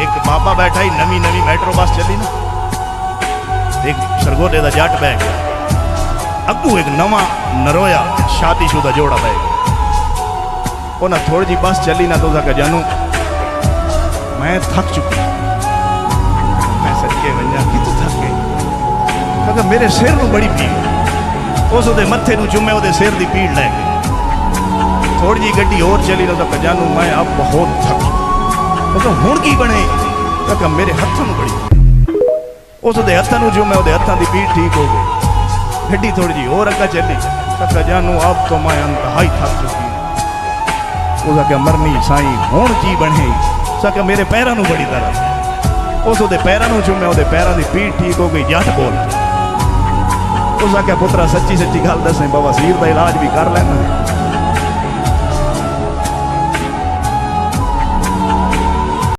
एक बाबा बैठा ही, नवी नवी metro bus चली ना, एक सरगोदे का जट बह गया, अगू एक नवा नरोया शादीशुदा जोड़ा बह गया। उन्हें थोड़ी जी बस चली ना तो जानू मैं थक चुकी, मैं सदके वजा कि तू थक गई, क्योंकि मेरे सिर में बड़ी पीड़, उस मत्थे नूं चुमे वो सिर की पीड़ लै गई। थोड़ी जी गड्डी और चली ना तो जानू मैं अब बहुत थक, क्योंकि हुण की बने, क्योंकि मेरे हथों में बड़ी, उस हथों में चुमे वो हथों की पीड़ ठीक हो गई। गड्डी थोड़ी जी और अग्गा चली तो जानू अब तो मैं इंतहाई थक चुकी, उसका क्या मरनी साई हुण की बने, सक मेरे पैरों में बड़ी दर्द, उस पैरों में चुमे वो पैरों की पीड़ ठीक हो गई। जट बोल उसका क्या पुत्रा सच्ची सच्ची गल दसें, बवासीर का इलाज भी कर लेना,